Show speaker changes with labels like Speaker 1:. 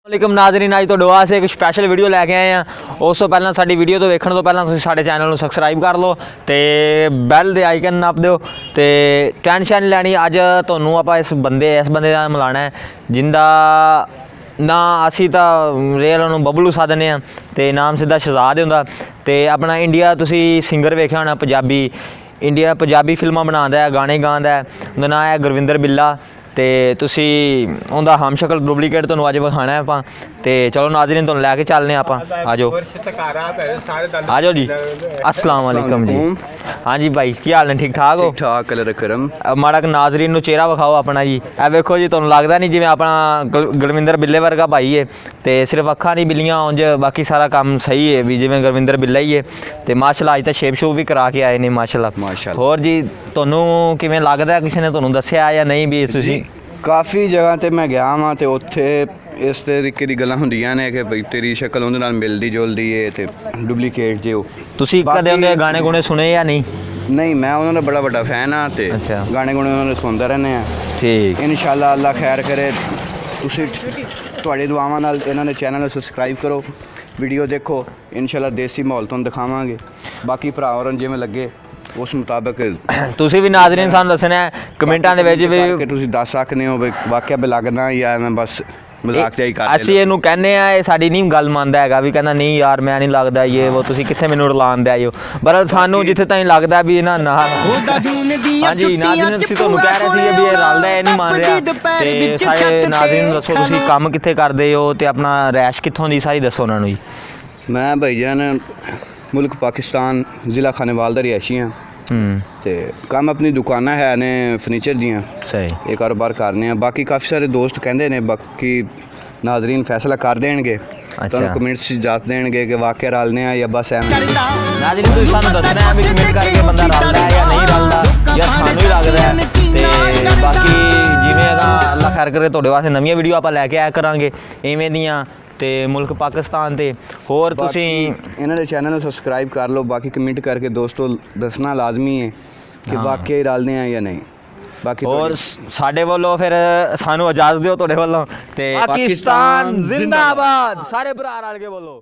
Speaker 1: वालेकुम नाज़रीन, अज तो वास्ते एक स्पैशल वीडियो लैके आए हैं। उस तो पहला साडी वीडियो तो वेखण तो पहला साडे चैनल को सबसक्राइब कर लो तो बैल दे आइकन नप दो तो टेंशन लैनी। अज तुहानूं आपां इस बंदे दा मिलाना है जिंदा ना असी तो रेल उन्होंने बबलू सदने हैं तो नाम सीधा शहजाद हुंदा ते अपना इंडिया तुसी सिंगर वेख्या होना पंजाबी इंडिया पंजाबी फिल्मां बनांदा है, गाने गांदा है। उहदा नाम है गुरविंदर बिल्ला तो तुसी उहदा हमशक्ल डुप्लीकेट तुहानूं अज विखाना है आपां ते चलो नाज़रीन तुहानूं लैके चलने आपां। आ जाओ जी। अस्सलाम वालेकुम जी। हाँ जी भाई, की हाल ने? ठीक ठाक हो?
Speaker 2: ठीक ठाक कलर करम।
Speaker 1: माड़ा नाज़रीन नूं चेहरा विखाओ अपना जी। ए वेखो जी, तुहानूं लगदा नहीं जिवें अपना गुरविंदर बिल्ले वर्गा भाई है तो सिर्फ अक्खां नहीं बिल्लियां उंज बाकी सारा काम सही है भी जिवें गुरविंदर बिल्ला ही है। तो माशाल्लाह अज तो शेप शूप भी करा के आए ने माशाल्लाह। होर जी तुहानूं किवें लगदा किसी ने तुहानूं दस्सिया या नहीं भी तुसीं?
Speaker 2: काफ़ी जगह ते मैं गया वां ते उत्थे इस तरीके दी गल्लां हुंदियां ने कि भाई तेरी शक्ल उहदे नाल मिलदी जुलदी है ते डुप्लीकेट जे हो।
Speaker 1: तुसीं कदे उहदे गाने गुने सुने या नहीं?
Speaker 2: नहीं, मैं उन्होंने बड़ा बड़ा फैन हाँ ते
Speaker 1: अच्छा।
Speaker 2: गाने गुने उन्होंने सुनते रहने हैं।
Speaker 1: ठीक,
Speaker 2: इंशाल्लाह अल्लाह खैर करे। तुसीं तुहाडी दुआवां नाल इन्हां दे चैनल नूं सबसक्राइब करो, वीडियो देखो, इंशाल्लाह देसी माहौल तुहानूं दिखावांगे। बाकी भरा होरन जिवें लगे उस मुताबिक
Speaker 1: तुसीं भी नाज़रीन सानूं दस्सना है कमेंटां दे विच भी
Speaker 2: कि तुसीं दस सकदे हो भी वाकई भी लगदा या मैं बस मजाक ते ही करदे।
Speaker 1: ਅਸੀਂ ਇਹਨੂੰ ਕਹਿੰਦੇ ਆ ਇਹ ਸਾਡੀ ਨਹੀਂ ਗੱਲ ਮੰਨਦਾ ਹੈਗਾ ਵੀ ਕਹਿੰਦਾ ਨਹੀਂ ਯਾਰ ਮੈਂ ਨਹੀਂ ਲੱਗਦਾ ਇਹ ਉਹ ਤੁਸੀਂ ਕਿੱਥੇ ਮੈਨੂੰ ਰਲਾਉਣ ਦੇ ਆਏ ਹੋ ਪਰ ਸਾਨੂੰ ਜਿੱਥੇ ਤਾਈਂ ਲੱਗਦਾ ਵੀ ਇਹਨਾਂ ਨਾਲ ਹਾਂਜੀ ਨਾਜ਼ਰੀਨ ਤੁਸੀਂ ਤੁਹਾਨੂੰ ਕਹਿ ਰਹੇ ਸੀ ਵੀ ਇਹ ਰਲਦਾ ਇਹ ਨਹੀਂ ਮੰਨ ਰਿਹਾ ਤੇ ਸਾਰੇ ਨਾਜ਼ਰੀਨ ਨੂੰ ਦੱਸੋ ਤੁਸੀਂ ਕੰਮ ਕਿੱਥੇ ਕਰਦੇ ਹੋ ਤੇ ਆਪਣਾ ਰੈਸ਼ ਕਿੱਥੋਂ ਦੀ ਸਾਰੀ ਦੱਸੋ ਉਹਨਾਂ ਨੂੰ ਜੀ।
Speaker 2: मैं भाईजान मुल्क पाकिस्तान ज़िला खानेवाल दा रिहायशी हाँ ते कम अपनी दुकाना है ने फर्नीचर दियाँ
Speaker 1: सही
Speaker 2: ये कारोबार करने हैं। बाकी काफ़ी सारे दोस्त कहते हैं बाकी नाजरीन फैसला कर देंगे।
Speaker 1: अच्छा
Speaker 2: कमेंट्स जात देंगे कि वाकई रलने या बस एवं
Speaker 1: नाज़रीन तुसीं सानूं दस्सना है भी कमेंट करके बंदा रलदा है या नहीं रलदा या सानूं ही लगदा है ते बाकी जिवें अल्लाह खैर करे तुहाडे वास्ते नवीं वीडियो आपां लैके आया करांगे इवें दियां ते मुल्क पाकिस्तान ते होर तुसीं
Speaker 2: इन्हां दे चैनल नूं सबसक्राइब कर लो। बाकी कमेंट करके दोस्तों दसना लाजमी है कि वाकई रलने हैं या नहीं। बाकी
Speaker 1: और साडे वालों फिर सानू इजाजत दिओ तुहाडे वालों ते पाकिस्तान जिंदाबाद सारे भरा रल के बोलो।